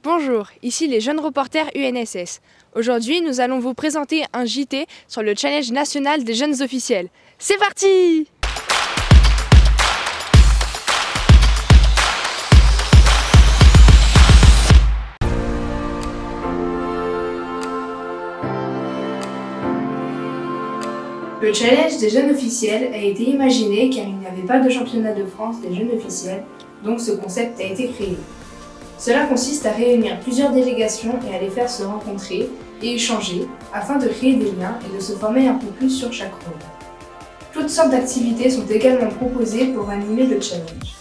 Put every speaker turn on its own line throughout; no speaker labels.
Bonjour, ici les jeunes reporters UNSS. Aujourd'hui, nous allons vous présenter un JT sur le challenge national des jeunes officiels. C'est parti! Le challenge des jeunes officiels a été imaginé car il n'y avait pas de championnat de France des jeunes officiels, donc ce concept a été créé. Cela consiste à réunir plusieurs délégations et à les faire se rencontrer et échanger afin de créer des liens et de se former un peu plus sur chaque rôle. Toutes sortes d'activités sont également proposées pour animer le challenge.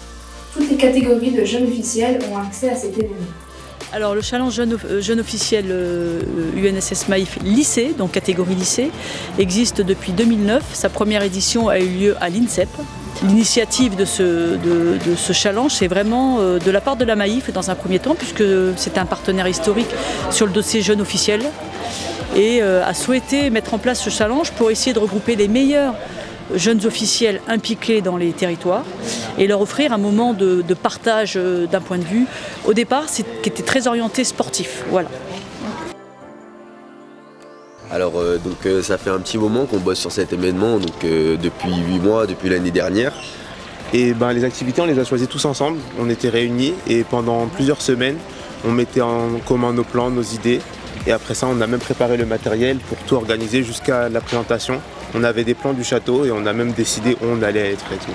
Toutes les catégories de jeunes officiels ont accès à cet événement.
Alors le challenge jeune officiel UNSS Maïf lycée, donc catégorie lycée, existe depuis 2009. Sa première édition a eu lieu à l'INSEP. L'initiative de ce challenge, c'est vraiment de la part de la Maïf dans un premier temps, puisque c'est un partenaire historique sur le dossier jeune officiel, et a souhaité mettre en place ce challenge pour essayer de regrouper les meilleurs jeunes officiels impliqués dans les territoires et leur offrir un moment de partage d'un point de vue, au départ, qui était très orienté sportif. Voilà.
Alors ça fait un petit moment qu'on bosse sur cet événement, depuis 8 mois, depuis l'année dernière.
Et les activités, on les a choisies tous ensemble, on était réunis et pendant plusieurs semaines, on mettait en commun nos plans, nos idées. Et après ça, on a même préparé le matériel pour tout organiser jusqu'à la présentation. On avait des plans du château et on a même décidé où on allait être et tout.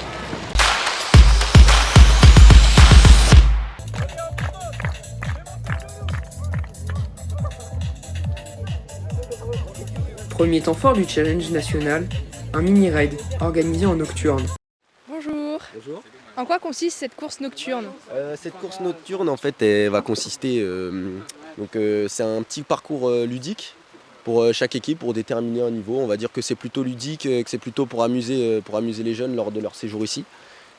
Premier temps fort du challenge national, un mini-raid organisé en nocturne.
Bonjour.
Bonjour.
En quoi consiste cette course nocturne?
Cette course nocturne, en fait, elle va consister... c'est un petit parcours ludique pour chaque équipe, pour déterminer un niveau. On va dire que c'est plutôt ludique, que c'est plutôt pour amuser les jeunes lors de leur séjour ici.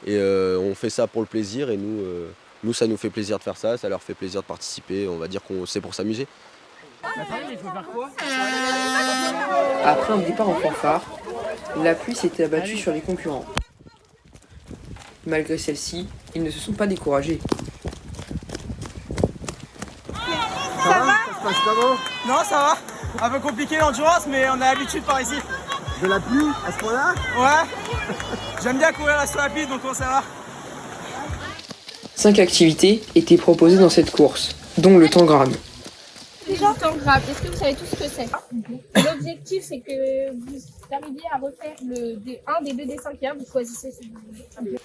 Et on fait ça pour le plaisir et nous, ça nous fait plaisir de faire ça, ça leur fait plaisir de participer. On va dire qu'on c'est pour s'amuser.
Après un départ en fanfare, la pluie s'était abattue sur les concurrents. Malgré celle-ci, ils ne se sont pas découragés.
Ça va? Ça se passe comment? Non, ça va. Un peu compliqué l'endurance, mais on a l'habitude par ici.
De la pluie à ce point-là?
Ouais. J'aime bien courir la rapide, donc ça va.
5 activités étaient proposées dans cette course, dont le tangram.
Le temps grave, est-ce que vous savez tout ce que c'est? L'objectif, c'est que vous arriviez à refaire un des deux dessins qu'il y a, vous choisissez celui que vous voulez.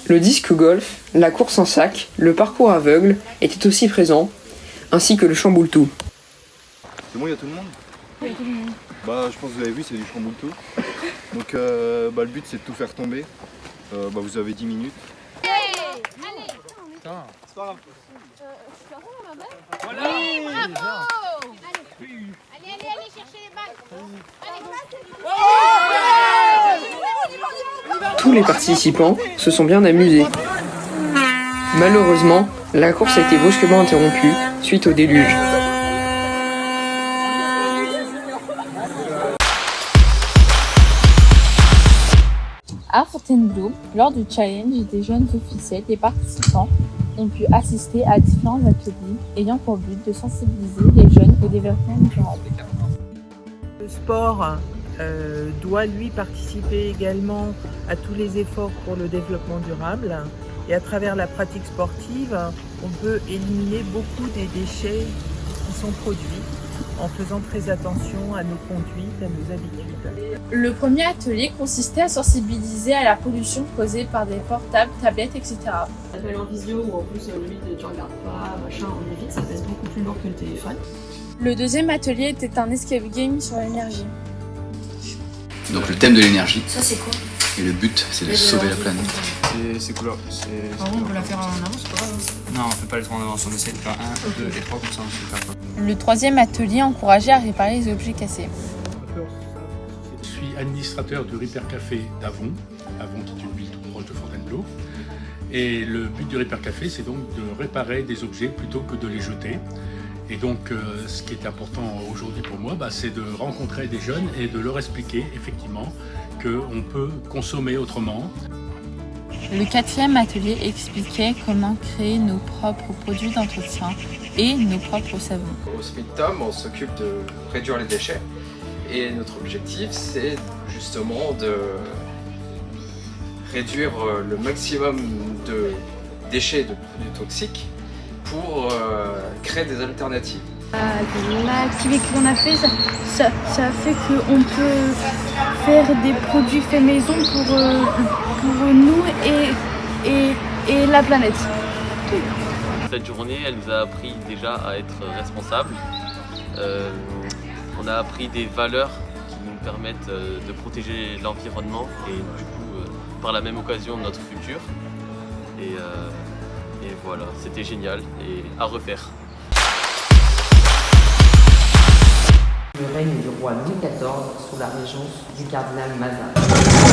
Le disque golf, la course en sac, le parcours aveugle étaient aussi présents, ainsi que le chamboule-tout.
C'est bon, il y a tout le monde? Oui, tout le monde. Je pense que vous avez vu, c'est du chamboule-tout. Donc le but, c'est de tout faire tomber. Vous avez 10 minutes.
Allez!
C'est pas grave.
Voilà! Oui, bravo! Allez, cherchez les balles!
Tous les participants se sont bien amusés. Malheureusement, la course a été brusquement interrompue suite au déluge.
À Fontainebleau, lors du challenge des jeunes officiels, les participants ont pu assister à différents ateliers ayant pour but de sensibiliser les jeunes au développement durable.
Le sport doit lui participer également à tous les efforts pour le développement durable et à travers la pratique sportive, on peut éliminer beaucoup des déchets qui sont produits en faisant très attention à nos conduites, à nos habitudes.
Le premier atelier consistait à sensibiliser à la pollution causée par des portables, tablettes, etc.
Ça s'appelle en visio où en plus limite tu regardes pas, machin, on évite, ça pèse beaucoup plus lourd que le téléphone.
Le deuxième atelier était un escape game sur l'énergie.
Donc le thème de l'énergie.
Ça c'est quoi?
Et le but c'est de sauver la planète.
C'est cool.
Par contre on peut la faire en avance, c'est pas grave.
Non, on fait pas les 3 en avance, on essaie de faire 1, 2 et 3 comme ça on sait faire quoi.
Le troisième atelier encourageait à réparer les objets cassés.
Je suis administrateur du Repair Café d'Avon, qui est une ville toute proche de Fontainebleau. Et le but du Repair Café, c'est donc de réparer des objets plutôt que de les jeter. Et donc, ce qui est important aujourd'hui pour moi, c'est de rencontrer des jeunes et de leur expliquer effectivement qu'on peut consommer autrement.
Le 4e atelier expliquait comment créer nos propres produits d'entretien et nos propres savons.
Au SPIDTOM, on s'occupe de réduire les déchets et notre objectif c'est justement de réduire le maximum de déchets de produits toxiques pour créer des alternatives.
L'activité qu'on a fait, ça fait qu'on peut faire des produits faits maison pour nous et la planète.
Cette journée, elle nous a appris déjà à être responsables. On a appris des valeurs qui nous permettent de protéger l'environnement et du coup, par la même occasion, notre futur. Et voilà, c'était génial et à refaire.
Le règne du roi Louis XIV sous la régence du cardinal Mazarin.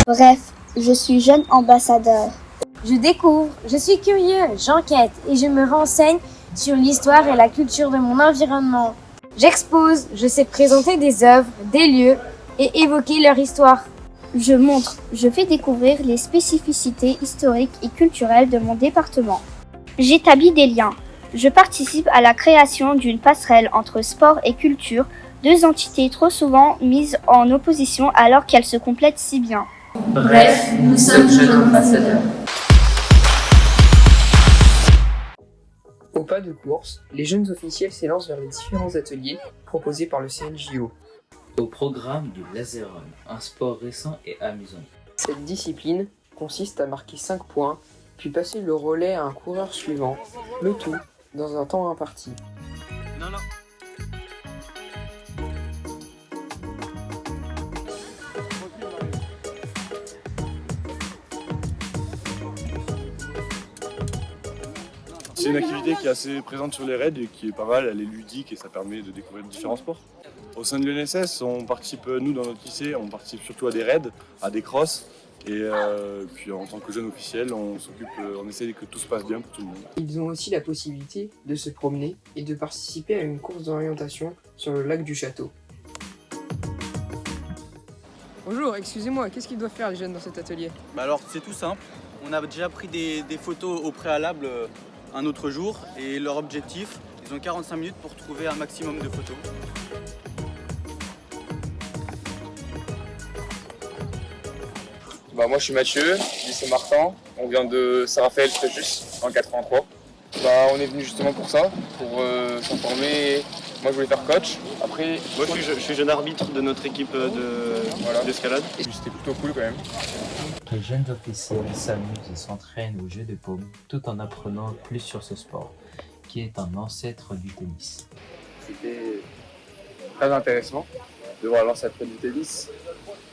Bref, je suis jeune ambassadeur. Je découvre, je suis curieux, j'enquête et je me renseigne sur l'histoire et la culture de mon environnement. J'expose, je sais présenter des œuvres, des lieux et évoquer leur histoire.
Je montre, je fais découvrir les spécificités historiques et culturelles de mon département.
J'établis des liens. Je participe à la création d'une passerelle entre sport et culture, deux entités trop souvent mises en opposition alors qu'elles se complètent si bien.
Bref, nous sommes jeunes ambassadeurs.
Au pas de course, les jeunes officiels s'élancent vers les différents ateliers proposés par le CNJO.
Au programme du laser run, un sport récent et amusant.
Cette discipline consiste à marquer 5 points, puis passer le relais à un coureur suivant, le tout dans un temps imparti.
C'est une activité qui est assez présente sur les raids et qui est pas mal, elle est ludique et ça permet de découvrir différents sports. Au sein de l'UNSS, on participe, nous dans notre lycée, on participe surtout à des raids, à des crosses et puis en tant que jeune officiel, on essaie que tout se passe bien pour tout le monde.
Ils ont aussi la possibilité de se promener et de participer à une course d'orientation sur le lac du Château.
Bonjour, excusez-moi, qu'est-ce qu'ils doivent faire les jeunes dans cet atelier?
Alors c'est tout simple, on a déjà pris des photos au préalable un autre jour et leur objectif, ils ont 45 minutes pour trouver un maximum de photos.
Moi je suis Mathieu, lycée Martin, on vient de Saint-Raphaël-Fréjus en 83. On est venu justement pour ça, pour s'informer. Moi je voulais faire coach. Après,
moi je suis jeune arbitre de notre équipe d'escalade.
C'était plutôt cool quand même.
Les jeunes officiels s'amusent et s'entraînent au jeu de paume tout en apprenant plus sur ce sport, qui est un ancêtre du tennis.
C'était très intéressant de voir l'ancêtre du tennis.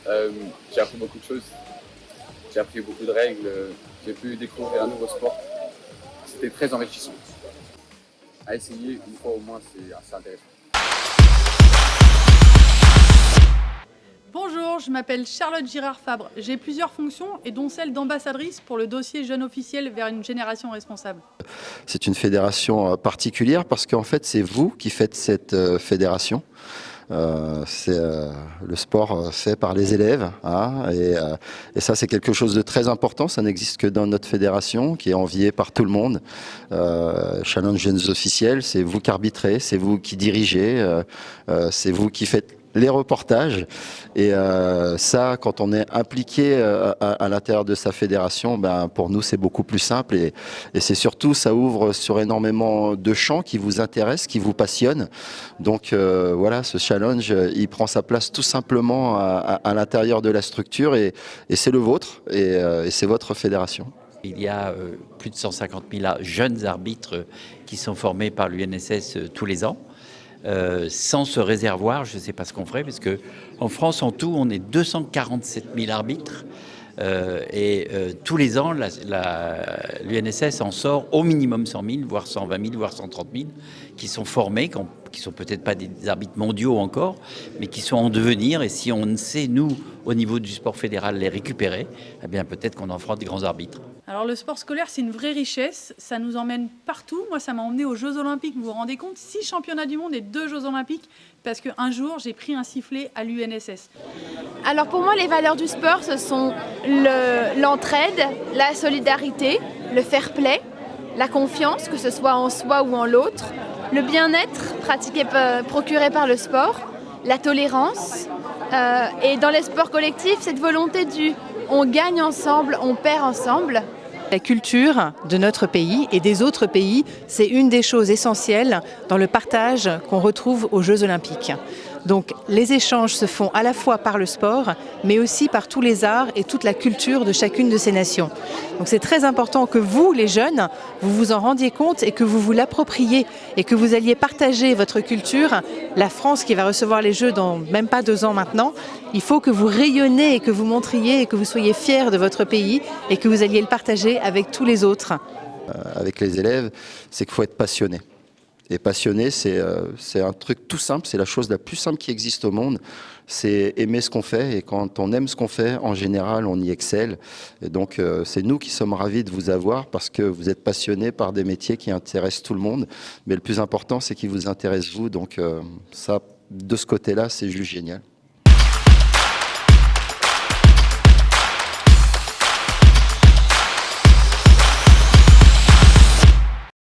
J'ai appris beaucoup de choses. J'ai appris beaucoup de règles. J'ai pu découvrir un nouveau sport. C'était très enrichissant. À essayer une fois au moins, c'est assez intéressant.
Bonjour, je m'appelle Charlotte Girard-Fabre. J'ai plusieurs fonctions et dont celle d'ambassadrice pour le dossier Jeune officiel vers une génération responsable.
C'est une fédération particulière parce qu'en fait c'est vous qui faites cette fédération. C'est le sport fait par les élèves et ça c'est quelque chose de très important, ça n'existe que dans notre fédération qui est enviée par tout le monde. Challenge Jeunes Officiels, c'est vous qui arbitrez, c'est vous qui dirigez, c'est vous qui faites les reportages et ça quand on est impliqué à l'intérieur de sa fédération, pour nous c'est beaucoup plus simple et c'est surtout ça ouvre sur énormément de champs qui vous intéressent, qui vous passionnent. Donc voilà, ce challenge il prend sa place tout simplement à l'intérieur de la structure et c'est le vôtre et c'est votre fédération.
Il y a plus de 150 000 jeunes arbitres qui sont formés par l'UNSS tous les ans. Sans ce réservoir, je ne sais pas ce qu'on ferait, parce qu'en France, en tout, on est 247 000 arbitres. Tous les ans, l'UNSS en sort au minimum 100 000, voire 120 000, voire 130 000, qui sont formés, qui ne sont peut-être pas des arbitres mondiaux encore, mais qui sont en devenir. Et si on sait, nous, au niveau du sport fédéral, les récupérer, eh bien peut-être qu'on en fera des grands arbitres.
Alors le sport scolaire, c'est une vraie richesse, ça nous emmène partout. Moi, ça m'a emmené aux Jeux Olympiques, vous vous rendez compte, 6 championnats du monde et 2 Jeux Olympiques, parce qu'un jour, j'ai pris un sifflet à l'UNSS.
Alors pour moi, les valeurs du sport, ce sont l'entraide, la solidarité, le fair play, la confiance, que ce soit en soi ou en l'autre, le bien-être procuré par le sport, la tolérance, et dans les sports collectifs, cette volonté du on gagne ensemble, on perd ensemble.
La culture de notre pays et des autres pays, c'est une des choses essentielles dans le partage qu'on retrouve aux Jeux Olympiques. Donc les échanges se font à la fois par le sport, mais aussi par tous les arts et toute la culture de chacune de ces nations. Donc c'est très important que vous, les jeunes, vous vous en rendiez compte et que vous vous l'appropriez et que vous alliez partager votre culture. La France qui va recevoir les Jeux dans même pas 2 ans maintenant, il faut que vous rayonnez et que vous montriez et que vous soyez fiers de votre pays et que vous alliez le partager avec tous les autres.
Avec les élèves, c'est qu'il faut être passionné. Et passionné, c'est un truc tout simple, c'est la chose la plus simple qui existe au monde, c'est aimer ce qu'on fait. Et quand on aime ce qu'on fait, en général, on y excelle. Et donc, c'est nous qui sommes ravis de vous avoir parce que vous êtes passionnés par des métiers qui intéressent tout le monde. Mais le plus important, c'est qu'ils vous intéressent vous. Donc, ça, de ce côté-là, c'est juste génial.